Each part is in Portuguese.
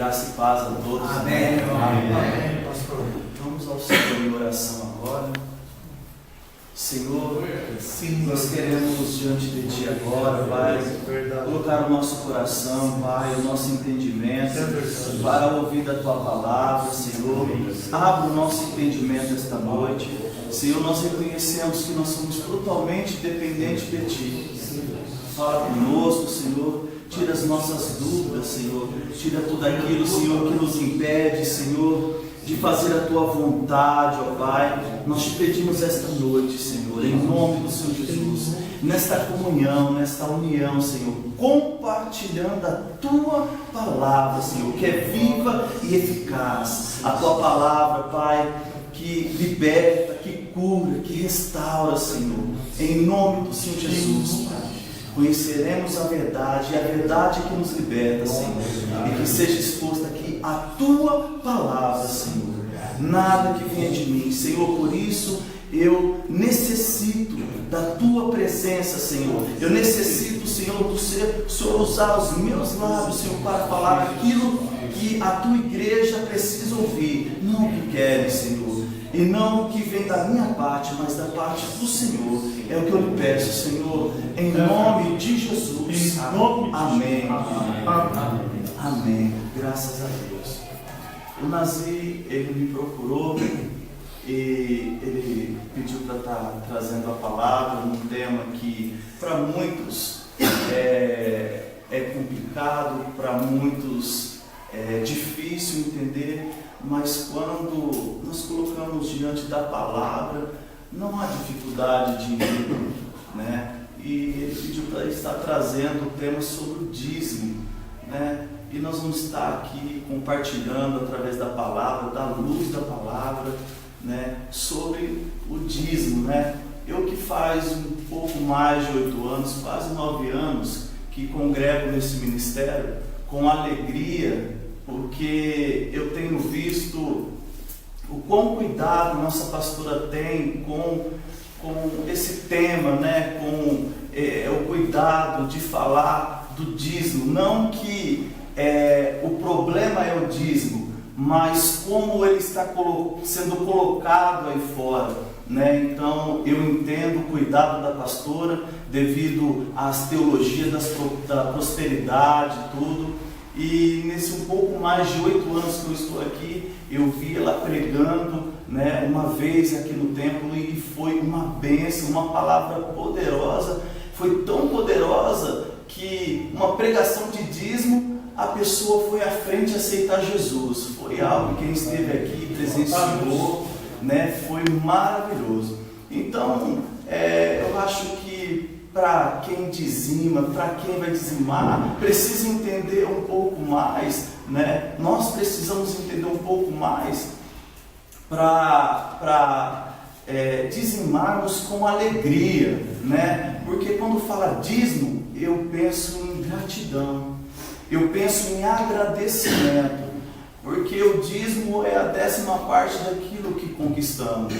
Graça e paz a todos. Amém. Amém. Pastor, vamos ao Senhor em oração agora. Senhor, sim, nós queremos diante de Ti agora, Pai, colocar o nosso coração, Pai, o nosso entendimento, para ouvir da Tua palavra, Senhor. Abra o nosso entendimento esta noite. Senhor, nós reconhecemos que nós somos totalmente dependentes de Ti. Fala conosco, Senhor. Tira as nossas dúvidas, Senhor. Tira tudo aquilo, Senhor, que nos impede, Senhor, de fazer a Tua vontade, ó Pai. Nós te pedimos esta noite, Senhor, em nome do Senhor Jesus, nesta comunhão, nesta união, Senhor, compartilhando a Tua palavra, Senhor, que é viva e eficaz. A Tua palavra, Pai, que liberta, que cura, que restaura, Senhor, em nome do Senhor Jesus, Pai. Conheceremos a verdade, e a verdade que nos liberta, Senhor, e que seja exposta aqui a Tua palavra, Senhor. Nada que venha de mim, Senhor, por isso eu necessito da Tua presença, Senhor. Eu necessito, Senhor, do Senhor usar os meus lábios, Senhor, para falar aquilo que a Tua igreja precisa ouvir, não o que querem, Senhor. E não o que vem da minha parte, mas da parte do Senhor. É o que eu lhe peço, Senhor, em nome de Jesus. Amém. Amém. Graças a Deus. O Nazi, ele me procurou e ele pediu para estar trazendo a palavra num tema que para muitos é complicado, para muitos é difícil entender. Mas quando nós colocamos diante da palavra, não há dificuldade de entender, né? E ele pediu para estar trazendo o tema sobre o dízimo, né? E nós vamos estar aqui compartilhando através da palavra, da luz da palavra, né? Sobre o dízimo, né? Eu que faz um pouco mais de 8 anos, quase 9 anos, que congrego nesse ministério, com alegria, porque eu tenho visto o quão cuidado nossa pastora tem com esse tema, né? Com o cuidado de falar do dízimo. Não que o problema é o dízimo, mas como ele está sendo colocado aí fora, né? Então eu entendo o cuidado da pastora devido às teologias da prosperidade e tudo. E nesse um pouco mais de 8 anos que eu estou aqui, eu vi ela pregando, né, uma vez aqui no templo, e foi uma bênção, uma palavra poderosa. Foi tão poderosa que uma pregação de dízimo, a pessoa foi à frente a aceitar Jesus. Foi algo que quem esteve aqui presenciou, né, foi maravilhoso. Então eu acho que para quem dizima, para quem vai dizimar, precisa entender um pouco mais, né? Nós precisamos entender um pouco mais para dizimarmos com alegria, né? Porque quando fala dízimo, eu penso em gratidão, eu penso em agradecimento, porque o dízimo é a 10ª parte daquilo que conquistamos.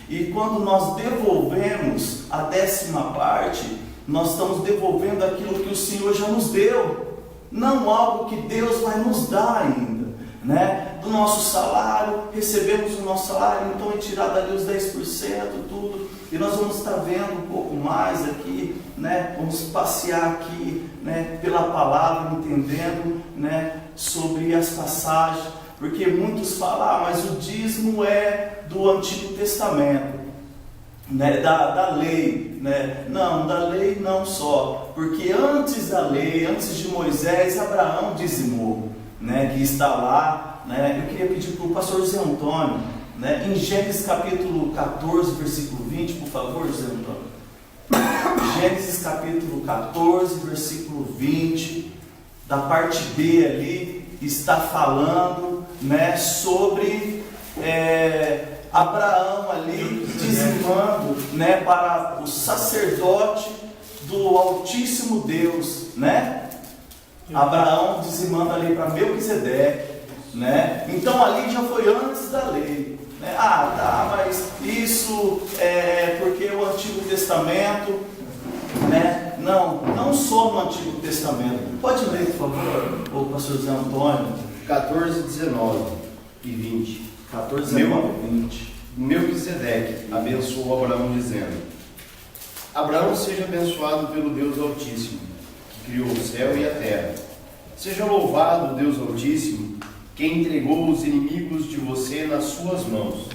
E quando nós devolvemos a 10ª parte, nós estamos devolvendo aquilo que o Senhor já nos deu, não algo que Deus vai nos dar ainda, né? Do nosso salário, recebemos o nosso salário, então é tirado ali os 10%, tudo, e nós vamos estar vendo um pouco mais aqui, né? Vamos passear aqui, né, pela palavra, entendendo, né, sobre as passagens, porque muitos falam, mas o dízimo é do Antigo Testamento, né, da lei, né? Não, da lei não só, porque antes da lei, antes de Moisés, Abraão dizimou, né, que está lá, né? Eu queria pedir para o pastor José Antônio, né, em Gênesis capítulo 14, versículo 20, por favor, José Antônio. Gênesis capítulo 14, versículo 20, da parte B ali, está falando, né, sobre Abraão ali dizimando, né, para o sacerdote do Altíssimo Deus, né? Abraão dizimando ali para Melquisedeque, né? Então ali já foi antes da lei, né? Ah, tá, mas isso é porque o Antigo Testamento, né? Não só no Antigo Testamento. Pode ler, por favor, o pastor José Antônio. 14, 19 e 20. 14, 19 e 20. Melquisedeque abençoou Abraão dizendo: Abraão seja abençoado pelo Deus Altíssimo, que criou o céu e a terra. Seja louvado o Deus Altíssimo, que entregou os inimigos de você nas suas mãos.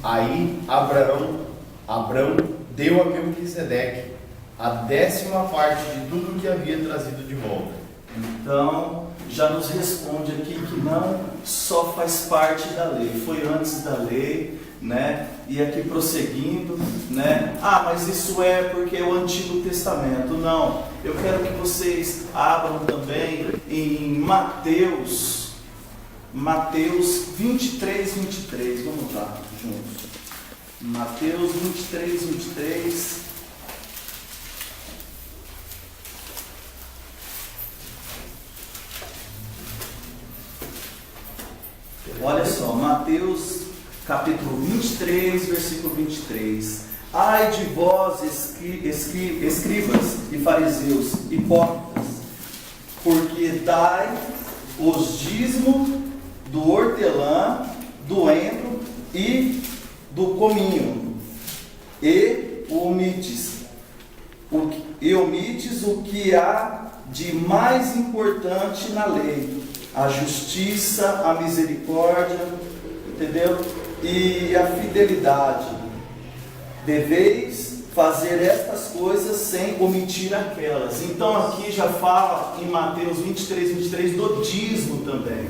Aí Abraão deu a Melquisedeque a 10ª parte de tudo que havia trazido de volta. Então, já nos responde aqui que não só faz parte da lei, foi antes da lei, né? E aqui prosseguindo, né? Ah, mas isso é porque é o Antigo Testamento. Não, eu quero que vocês abram também em Mateus 23, 23. Vamos lá, juntos. Mateus 23, 23. Olha só, Mateus capítulo 23, versículo 23. Ai de vós, escribas e fariseus, hipócritas, porque dai os dízimos do hortelã, do endro e do cominho, e omites o que há de mais importante na lei: a justiça, a misericórdia, entendeu? E a fidelidade. Deveis fazer estas coisas sem omitir aquelas. Então aqui já fala em Mateus 23, 23 do dízimo também,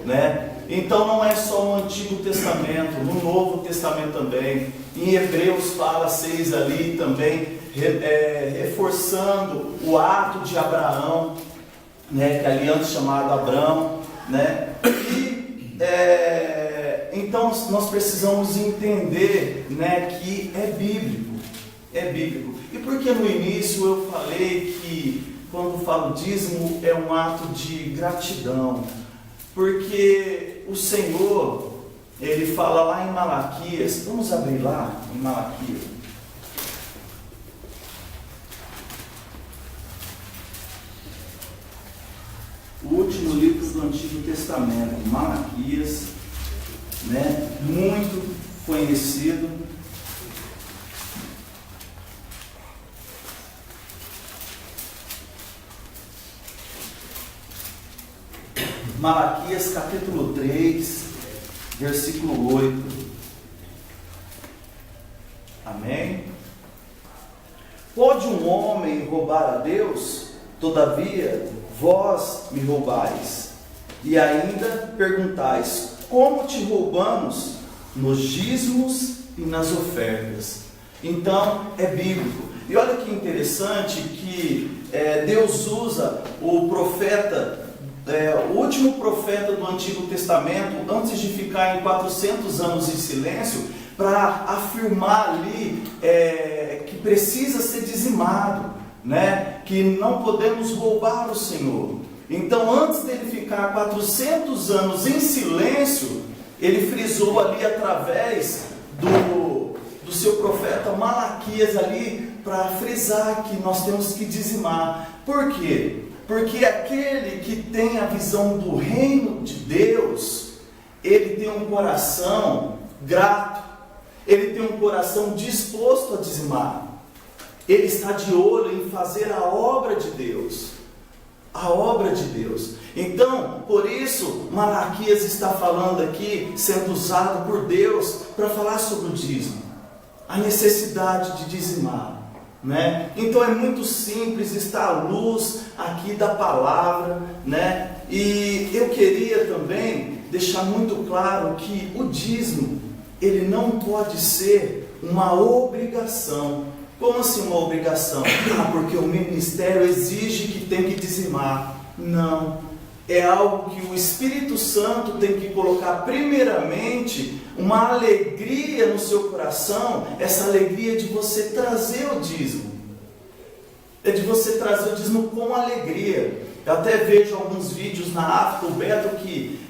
né? Então não é só no Antigo Testamento, no Novo Testamento também. Em Hebreus fala 6 ali também, reforçando o ato de Abraão, né? Que ali antes chamado Abrão, né? E então nós precisamos entender, né, que é bíblico. E por que no início eu falei que quando falo dízimo é um ato de gratidão? Porque o Senhor, Ele fala lá em Malaquias, vamos abrir lá em Malaquias. O último livro do Antigo Testamento, Malaquias, né? Muito conhecido. Malaquias capítulo 3, versículo 8. Amém? Pode um homem roubar a Deus? Todavia, vós me roubais. E ainda perguntais: como te roubamos? Nos dízimos e nas ofertas. Então, é bíblico. E olha que interessante que Deus usa o profeta, o último profeta do Antigo Testamento, antes de ficar em 400 anos em silêncio, para afirmar ali que precisa ser dizimado, né? Que não podemos roubar o Senhor. Então, antes dele ficar 400 anos em silêncio, ele frisou ali através do seu profeta Malaquias ali, para frisar que nós temos que dizimar. Por quê? Porque aquele que tem a visão do reino de Deus, ele tem um coração grato, ele tem um coração disposto a dizimar, ele está de olho em fazer a obra de Deus. A obra de Deus. Então, por isso, Malaquias está falando aqui, sendo usado por Deus para falar sobre o dízimo, a necessidade de dizimar, né? Então é muito simples, está à luz aqui da palavra, né? E eu queria também deixar muito claro que o dízimo, ele não pode ser uma obrigação. Como assim uma obrigação? Ah, porque o ministério exige que tem que dizimar. Não, é algo que o Espírito Santo tem que colocar primeiramente uma alegria no seu coração, essa alegria de você trazer o dízimo. É de você trazer o dízimo com alegria. Eu até vejo alguns vídeos na África, o Beto que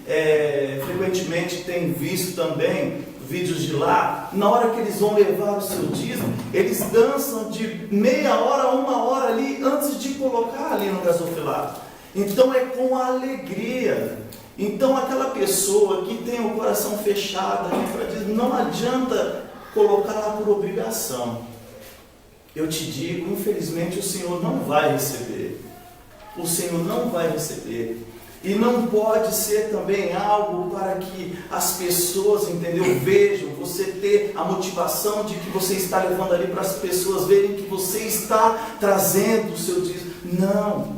frequentemente tem visto também vídeos de lá, na hora que eles vão levar o seu dízimo, eles dançam de meia hora a 1 hora ali, antes de colocar ali no gasofilato. Então é com alegria. Então aquela pessoa que tem o coração fechado, não adianta colocar lá por obrigação. Eu te digo, infelizmente o Senhor não vai receber. O Senhor não vai receber. E não pode ser também algo para que as pessoas, entendeu, vejam, você ter a motivação de que você está levando ali para as pessoas verem que você está trazendo o seu dízimo. Não,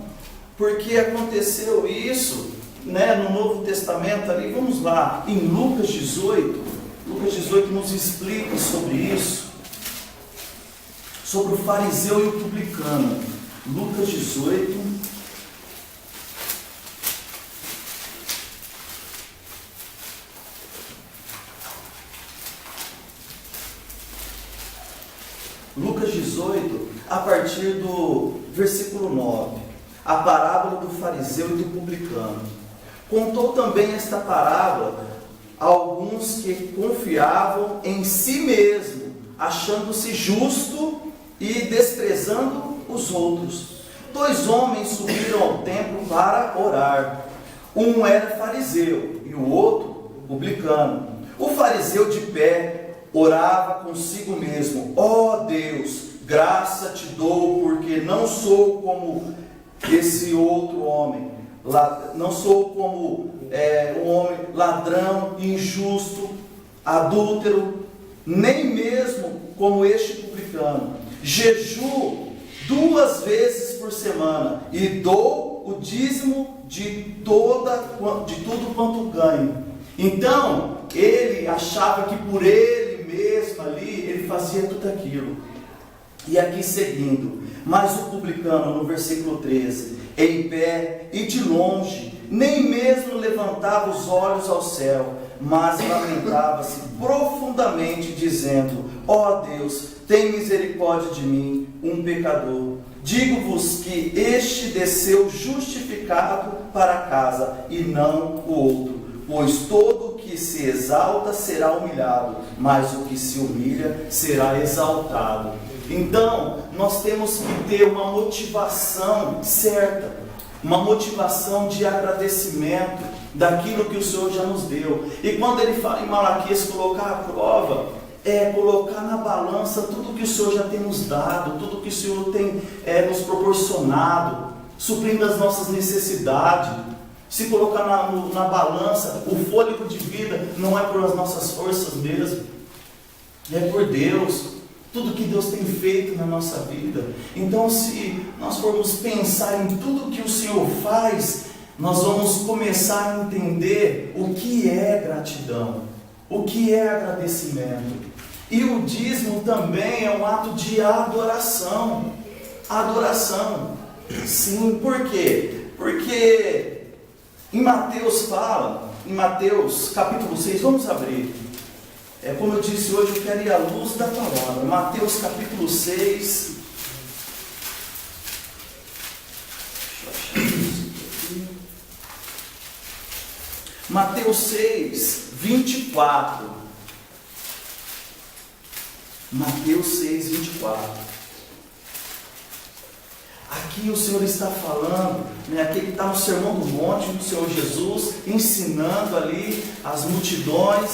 porque aconteceu isso, né, no Novo Testamento ali. Vamos lá, em Lucas 18 nos explica sobre isso, sobre o fariseu e o publicano. Lucas 18. Lucas 18, a partir do versículo 9, a parábola do fariseu e do publicano. Contou também esta parábola a alguns que confiavam em si mesmo, achando-se justo e desprezando os outros. 2 homens subiram ao templo para orar. Um era fariseu e o outro publicano. O fariseu de pé orava consigo mesmo: ó Deus, graça te dou, porque não sou como esse outro homem, não sou como um homem ladrão, injusto, adúltero, nem mesmo como este publicano. Jejuo 2 vezes por semana e dou o dízimo de tudo quanto ganho. Então ele achava que por ele mesmo ali, ele fazia tudo aquilo. E aqui seguindo, mas o publicano, no versículo 13, em pé e de longe, nem mesmo levantava os olhos ao céu, mas lamentava-se profundamente, dizendo: ó Deus, tem misericórdia de mim, um pecador. Digo-vos que este desceu justificado para casa, e não o outro. Pois todo o que se exalta será humilhado, mas o que se humilha será exaltado. Então, nós temos que ter uma motivação certa, uma motivação de agradecimento daquilo que o Senhor já nos deu. E quando ele fala em Malaquias colocar a prova, é colocar na balança tudo que o Senhor já tem nos dado, tudo que o Senhor tem nos proporcionado, suprindo as nossas necessidades. Se colocar na balança, o fôlego de vida não é por as nossas forças mesmo, é por Deus, tudo que Deus tem feito na nossa vida. Então, se nós formos pensar em tudo que o Senhor faz, nós vamos começar a entender o que é gratidão, o que é agradecimento. E o dízimo também é um ato de adoração. Adoração. Sim, por quê? Porque em Mateus fala, em Mateus capítulo 6, vamos abrir. Como eu disse hoje, eu quero ir à luz da palavra. Mateus capítulo 6. Mateus 6, 24. Mateus 6, 24. Aqui o Senhor está falando, aqui ele está no Sermão do Monte, do Senhor Jesus, ensinando ali as multidões,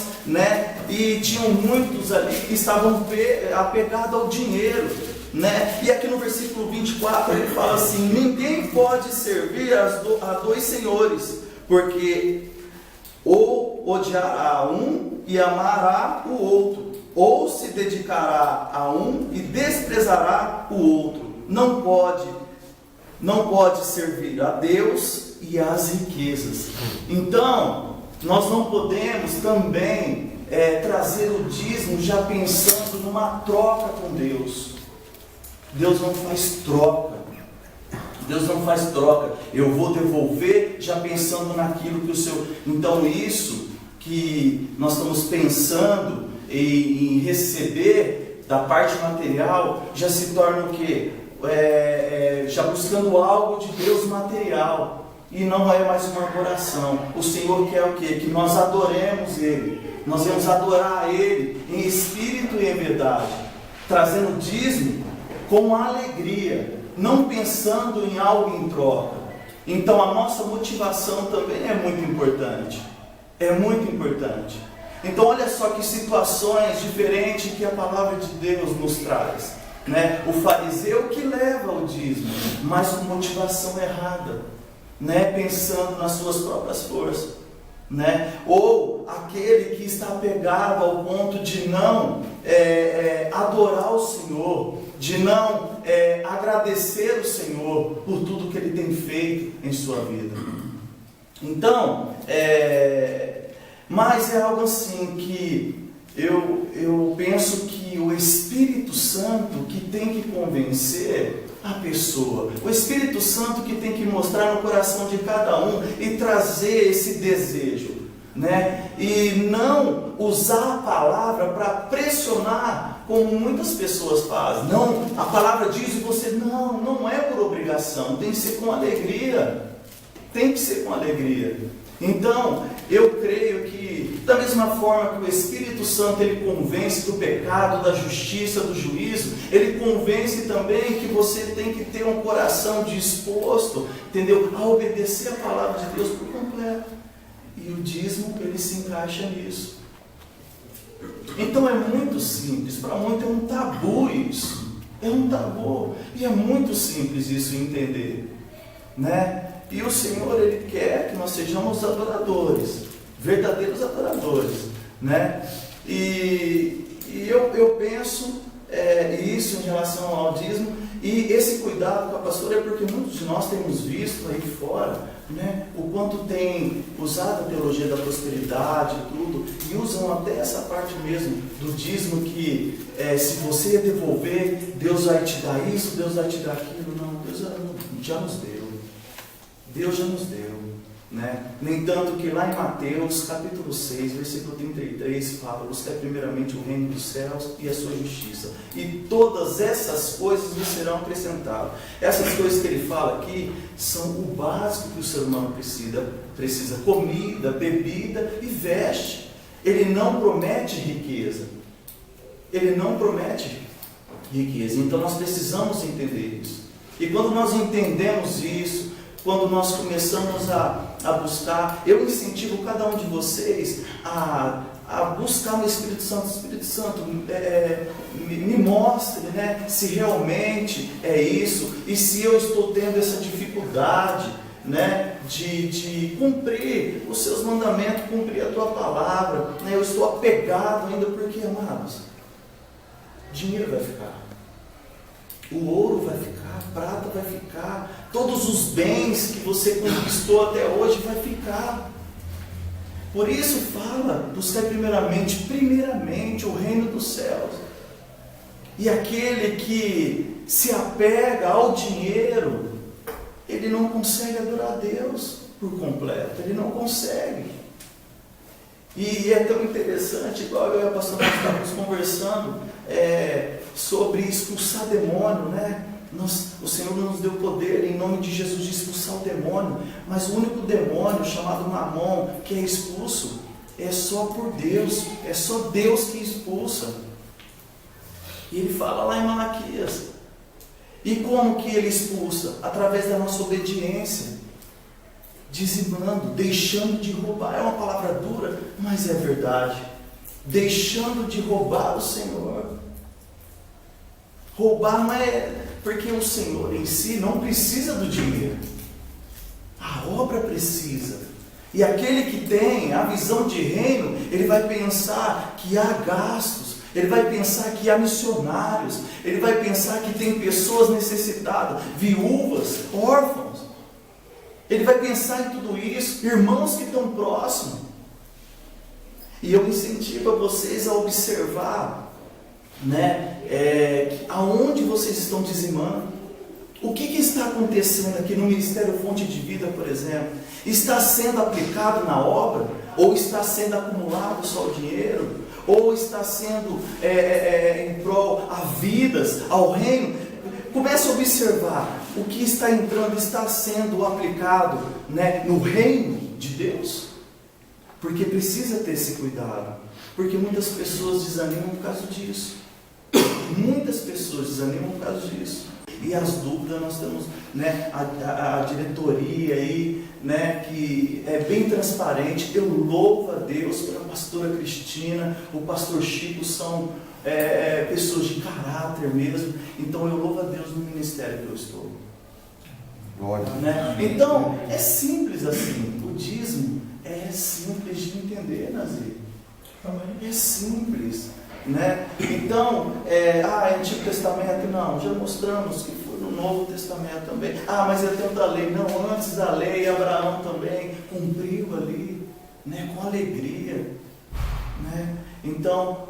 e tinham muitos ali que estavam apegados ao dinheiro, e aqui no versículo 24 ele fala assim: ninguém pode servir a 2 senhores, porque ou odiará um e amará o outro, ou se dedicará a um e desprezará o outro. Não pode servir a Deus e às riquezas. Então, nós não podemos também trazer o dízimo já pensando numa troca com Deus. Deus não faz troca. Deus não faz troca. Eu vou devolver já pensando naquilo que o Senhor... Então, isso que nós estamos pensando em receber da parte material já se torna o quê? Já buscando algo de Deus material, e não é mais uma adoração. O Senhor quer o quê? Que nós adoremos Ele, nós vamos adorar Ele em espírito e em verdade, trazendo dízimo com alegria, não pensando em algo em troca. Então a nossa motivação também é muito importante. É muito importante. Então olha só que situações diferentes que a palavra de Deus nos traz, né? O fariseu que leva o dízimo, mas com motivação errada, né? Pensando nas suas próprias forças, né? Ou aquele que está apegado ao ponto de não adorar o Senhor, de não agradecer o Senhor por tudo que Ele tem feito em sua vida. Então, mas é algo assim que eu penso que o Espírito Santo que tem que convencer a pessoa, o Espírito Santo que tem que mostrar no coração de cada um e trazer esse desejo, né? E não usar a palavra para pressionar, como muitas pessoas fazem. Não, a palavra diz e você, não é por obrigação, tem que ser com alegria, tem que ser com alegria. Então, eu creio que, da mesma forma que o Espírito Santo ele convence do pecado, da justiça, do juízo, ele convence também que você tem que ter um coração disposto, entendeu? A obedecer a palavra de Deus por completo. E o dízimo, ele se encaixa nisso. Então é muito simples, para muitos é um tabu isso. É um tabu. E é muito simples isso entender, né? E o Senhor, Ele quer que nós sejamos adoradores, verdadeiros adoradores, né? E eu penso isso em relação ao dízimo, e esse cuidado com a pastora é porque muitos de nós temos visto aí fora, né, o quanto tem usado a teologia da prosperidade e tudo, e usam até essa parte mesmo do dízimo que se você devolver, Deus vai te dar isso, Deus vai te dar aquilo. Não, Deus já nos deu. Deus já nos deu, né? No entanto que lá em Mateus capítulo 6, versículo 33, fala: buscar primeiramente o reino dos céus e a sua justiça, e todas essas coisas lhe serão acrescentadas. Essas coisas que ele fala aqui são o básico que o ser humano precisa: comida, bebida e veste. Ele não promete riqueza. Ele não promete riqueza. Então nós precisamos entender isso. E quando nós entendemos isso, quando nós começamos a buscar, eu incentivo cada um de vocês a buscar o Espírito Santo. O Espírito Santo me mostre, né, se realmente é isso, e se eu estou tendo essa dificuldade, né, de cumprir os seus mandamentos, cumprir a tua palavra, né? Eu estou apegado ainda, porque, amados, dinheiro vai ficar, o ouro vai ficar, a prata vai ficar, todos os bens que você conquistou até hoje vai ficar. Por isso fala: buscar primeiramente o reino dos céus. E aquele que se apega ao dinheiro, ele não consegue adorar a Deus por completo, ele não consegue. E é tão interessante, igual eu e a pastora estávamos conversando sobre expulsar demônio, né? O Senhor nos deu poder em nome de Jesus de expulsar o demônio, mas o único demônio chamado Mamon que é expulso é só por Deus, é só Deus que expulsa. E ele fala lá em Malaquias. E como que ele expulsa? Através da nossa obediência, dizimando, deixando de roubar. É uma palavra dura, mas é verdade. Deixando de roubar o Senhor. Roubar não é porque o Senhor em si não precisa do dinheiro. A obra precisa. E aquele que tem a visão de reino, ele vai pensar que há gastos, ele vai pensar que há missionários, ele vai pensar que tem pessoas necessitadas, viúvas, órfãos. Ele vai pensar em tudo isso, irmãos que estão próximos. E eu incentivo a vocês a observar, né, aonde vocês estão dizimando. O que está acontecendo aqui no Ministério Fonte de Vida, por exemplo? Está sendo aplicado na obra? Ou está sendo acumulado só o dinheiro? Ou está sendo em prol a vidas, ao reino? Comece a observar o que está entrando, está sendo aplicado, né, no reino de Deus. Porque precisa ter esse cuidado. Porque muitas pessoas desanimam por causa disso. Muitas pessoas desanimam por causa disso. E as dúvidas nós temos, né, a diretoria aí, né, que é bem transparente. Eu louvo a Deus pela pastora Cristina, o pastor Chico, são pessoas de caráter mesmo. Então eu louvo a Deus no ministério que eu estou. Né? Então é simples assim. O dízimo é simples de entender, Nazir. É simples, né? Então, Antigo Testamento, não, já mostramos que foi no Novo Testamento também. Mas é tempo da lei. Não, antes da lei, Abraão também cumpriu ali, né, com alegria, né? Então,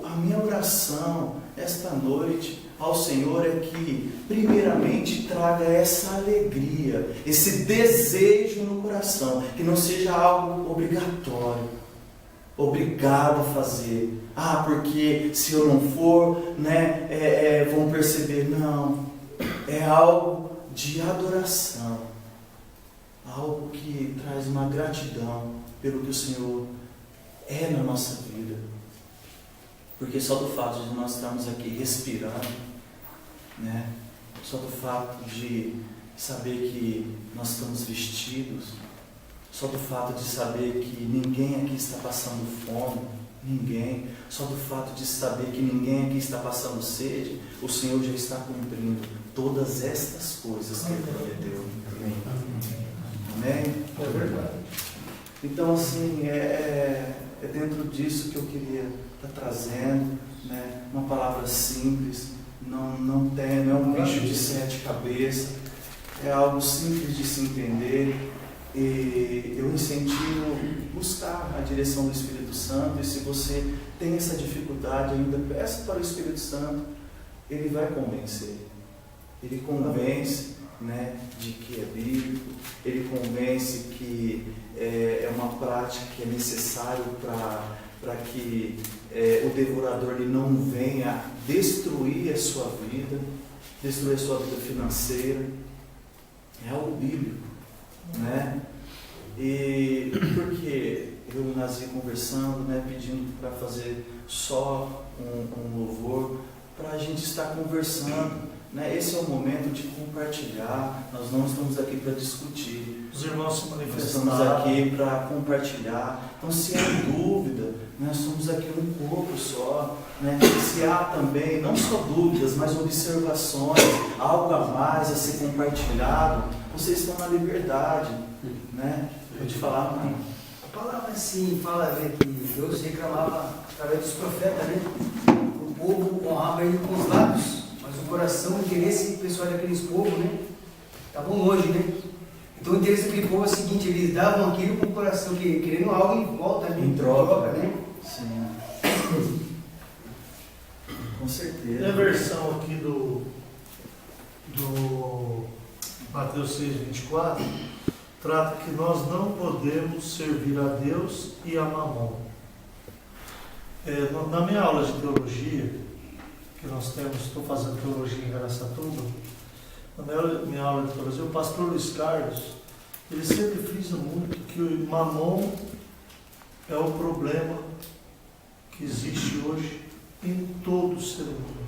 a minha oração esta noite ao Senhor é que, primeiramente, traga essa alegria, esse desejo no coração, que não seja algo obrigatório, obrigado a fazer. Porque se eu não for, né, vão perceber. Não, é algo de adoração, algo que traz uma gratidão pelo que o Senhor é na nossa vida. Porque só do fato de nós estarmos aqui respirando, né, só do fato de saber que nós estamos vestidos, só do fato de saber que ninguém aqui está passando fome, ninguém, só do fato de saber que ninguém aqui está passando sede, o Senhor já está cumprindo todas estas coisas que Ele prometeu. Amém? É verdade. Então, assim, é dentro disso que eu queria estar trazendo, né, uma palavra simples, não é um bicho de 7 cabeças, é algo simples de se entender. E eu incentivo buscar a direção do Espírito Santo. E se você tem essa dificuldade ainda, peça para o Espírito Santo. Ele vai convencer. Ele convence, né, de que é bíblico. Ele convence que é uma prática que é necessário para que o devorador ele não venha destruir a sua vida financeira. É algo bíblico. Né? E porque eu e o Nazir conversando, né, pedindo para fazer só um louvor, para a gente estar conversando, né? Esse é o momento de compartilhar. Nós não estamos aqui para discutir, os irmãos se manifestaram. Nós estamos aqui para compartilhar. Então, se há dúvida, nós somos aqui um corpo só, né? Se há também, não só dúvidas, mas observações, algo a mais a ser compartilhado, vocês estão na liberdade, né? Pode falar, mãe. A palavra assim fala, né, que Deus reclamava através dos profetas, né? O povo honrava ele com os lábios, mas o coração, o interesse pessoal daqueles povos, né, estavam longe, né? Então o interesse daquele povo é o seguinte: eles davam aquilo com o coração, querendo algo em volta, né? Em troca, né? Sim. Com certeza. E a versão aqui do Mateus 6,24 trata que nós não podemos servir a Deus e a Mamon. Na minha aula de teologia, que nós temos, estou fazendo teologia em Araçatuba, na minha aula de teologia, o pastor Luiz Carlos, ele sempre frisa muito que o Mamon é o problema que existe hoje em todo ser humano.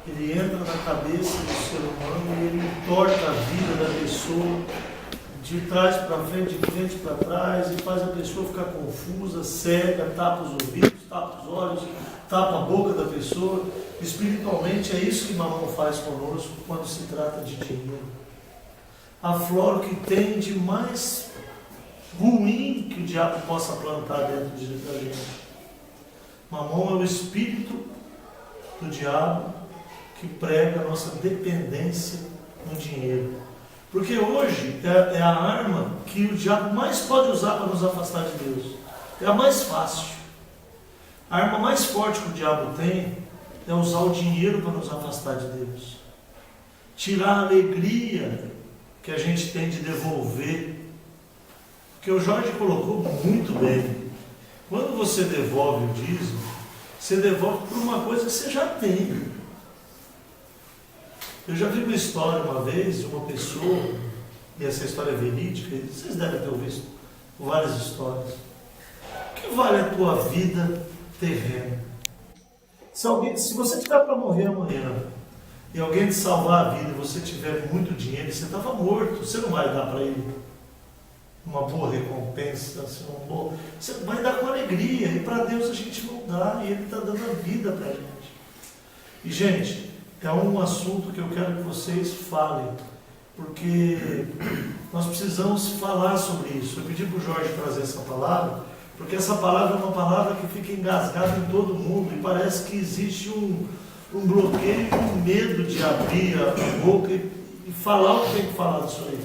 Ele entra na cabeça do ser humano e ele entorta a vida da pessoa de trás para frente, de frente para trás, e faz a pessoa ficar confusa, cega, tapa os ouvidos, tapa os olhos, tapa a boca da pessoa. Espiritualmente é isso que Mamon faz conosco quando se trata de dinheiro. Aflora o que tem de mais ruim que o diabo possa plantar dentro da gente. Mamon é o espírito do diabo que prega a nossa dependência no dinheiro. Porque hoje é a arma que o diabo mais pode usar para nos afastar de Deus. É a mais fácil. A arma mais forte que o diabo tem é usar o dinheiro para nos afastar de Deus. Tirar a alegria que a gente tem de devolver. Porque o Jorge colocou muito bem. Quando você devolve o dízimo, você devolve por uma coisa que você já tem. Eu já vi uma história uma vez de uma pessoa, e essa história é verídica, e vocês devem ter ouvido várias histórias. O que vale a tua vida terrena? Se você estiver para morrer amanhã, e alguém te salvar a vida e você tiver muito dinheiro, você estava morto, você não vai dar para ele uma boa recompensa, você vai dar com alegria, e para Deus a gente não dá, e Ele está dando a vida para a gente. E gente, é um assunto que eu quero que vocês falem, porque nós precisamos falar sobre isso. Eu pedi para o Jorge trazer essa palavra, porque essa palavra é uma palavra que fica engasgada em todo mundo, e parece que existe um bloqueio, um medo de abrir a boca e falar o que tem que falar disso aí.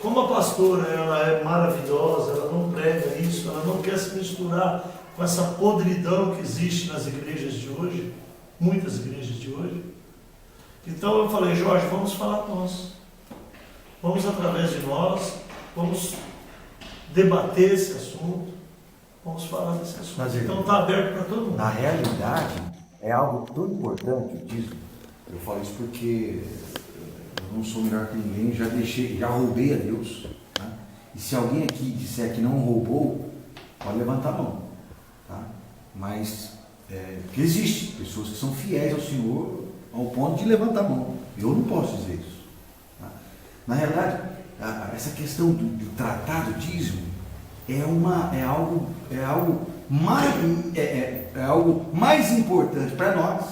Como a pastora, ela é maravilhosa, ela não prega isso, ela não quer se misturar com essa podridão que existe nas igrejas de hoje, muitas igrejas de hoje. Então eu falei, Jorge, vamos falar nós. Vamos através de nós, vamos debater esse assunto, vamos falar desse assunto. Mas, então está aberto para todo mundo. Na realidade, é algo tão importante o dízimo. Eu falo isso porque eu não sou melhor que ninguém, já roubei a Deus. Tá? E se alguém aqui disser que não roubou, pode levantar a mão. Tá? Mas que existe pessoas que são fiéis ao Senhor ao ponto de levantar a mão. Eu não posso dizer isso. Tá? Na realidade, essa questão do tratado dízimo é algo mais importante para nós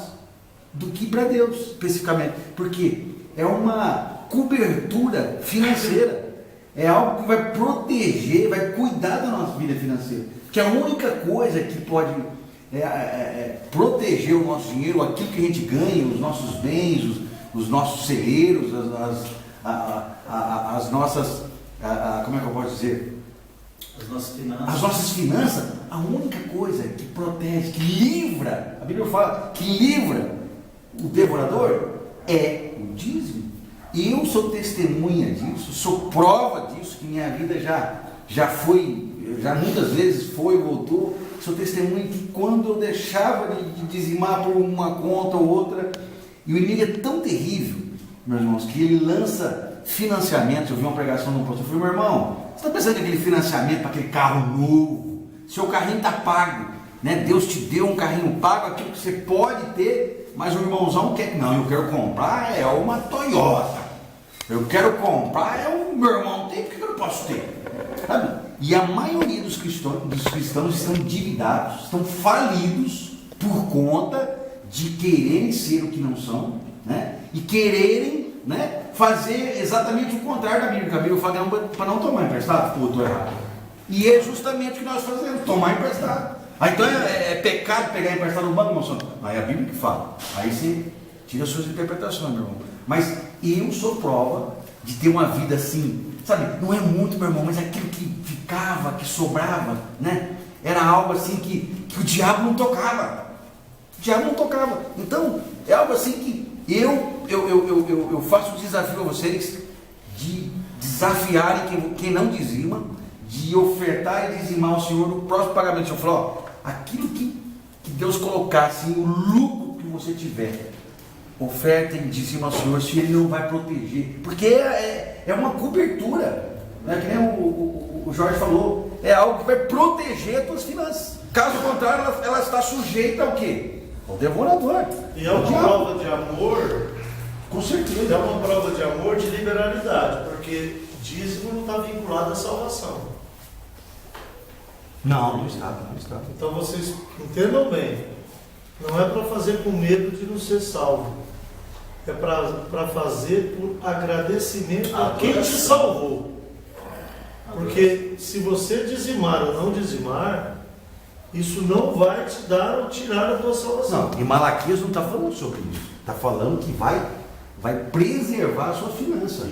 do que para Deus, especificamente, porque é uma cobertura financeira, é algo que vai proteger, vai cuidar da nossa vida financeira, que a única coisa que pode proteger o nosso dinheiro, aquilo que a gente ganha, os nossos bens, os nossos celeiros, as nossas, como é que eu posso dizer? As nossas finanças, a única coisa que protege, que livra, a Bíblia fala, que livra o devorador é o dízimo. E eu sou testemunha disso, sou prova disso, que minha vida já muitas vezes foi e voltou. Sou testemunha que quando eu deixava de dizimar por uma conta ou outra, e o inimigo é tão terrível, meus irmãos, que ele lança financiamento. Eu vi uma pregação de um pastor, eu falei, meu irmão, você está pensando naquele financiamento para aquele carro novo? Seu carrinho está pago, né? Deus te deu um carrinho pago, aquilo que você pode ter, mas o irmãozão quer. Não, eu quero comprar uma Toyota. Eu quero comprar o meu irmão tem, por que eu não posso ter? Sabe? E a maioria dos cristãos estão endividados, estão falidos por conta de quererem ser o que não são, né? E quererem, né, fazer exatamente o contrário da Bíblia. A Bíblia fala para não tomar emprestado. Pô, estou errado. E é justamente o que nós fazemos, tomar emprestado. Então é pecado pegar emprestado no banco, irmão. Aí é a Bíblia que fala. Aí você tira as suas interpretações, meu irmão. Mas eu sou prova de ter uma vida assim, sabe? Não é muito, meu irmão, mas aquilo que ficava, que sobrava, né? Era algo assim que o diabo não tocava. O diabo não tocava. Então, é algo assim que eu faço o desafio a vocês de desafiarem quem não dizima, de ofertar e dizimar ao Senhor no próximo pagamento. Eu falo, aquilo que Deus colocar, assim, o lucro que você tiver, oferta e dizima ao Senhor, se Ele não vai proteger, porque é uma cobertura, né? Que nem o Jorge falou, é algo que vai proteger as tuas finanças. Caso contrário, ela está sujeita ao quê? Ao devorador. E é uma prova de amor, com certeza. é uma prova de amor, de liberalidade, porque dízimo não está vinculado à salvação. Não está. Então vocês entendam bem, não é para fazer com medo de não ser salvo, é para fazer por agradecimento a quem te salvou. Porque se você dizimar ou não dizimar, isso não vai te dar ou tirar a tua salvação. Não, e Malaquias não está falando sobre isso. Está falando que vai preservar a sua finança.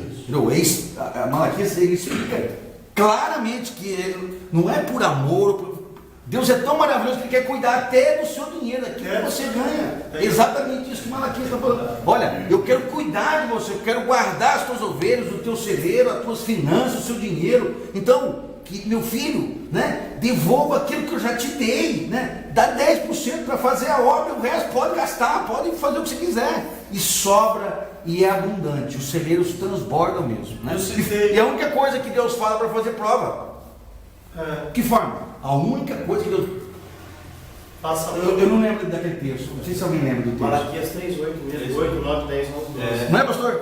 Malaquias ele explica claramente que não é por amor. Deus é tão maravilhoso que Ele quer cuidar até do seu dinheiro, daquilo que você ganha. É exatamente isso que Malaquias está falando. Olha, eu quero cuidar de você, eu quero guardar as tuas ovelhas, o teu celeiro, as tuas finanças, o seu dinheiro. Então, que meu filho, né, devolva aquilo que eu já te dei, né? Dá 10% para fazer a obra, o resto pode gastar, pode fazer o que você quiser. E sobra e é abundante, os celeiros transbordam mesmo, né? E a única coisa que Deus fala para fazer prova. Que forma? A única coisa que Deus Passa Eu não lembro daquele texto, não sei se alguém lembra do texto. Malaquias 3:8 mesmo. 8, 9, 10, 11, 12. Não é, pastor?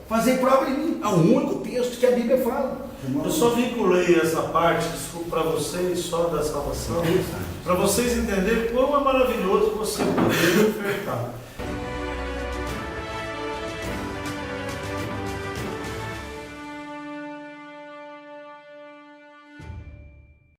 Fazer prova em mim. É o único texto que a Bíblia fala. Eu só vinculei essa parte, desculpa, para vocês, só da salvação, para vocês entenderem como é maravilhoso você poder ofertar.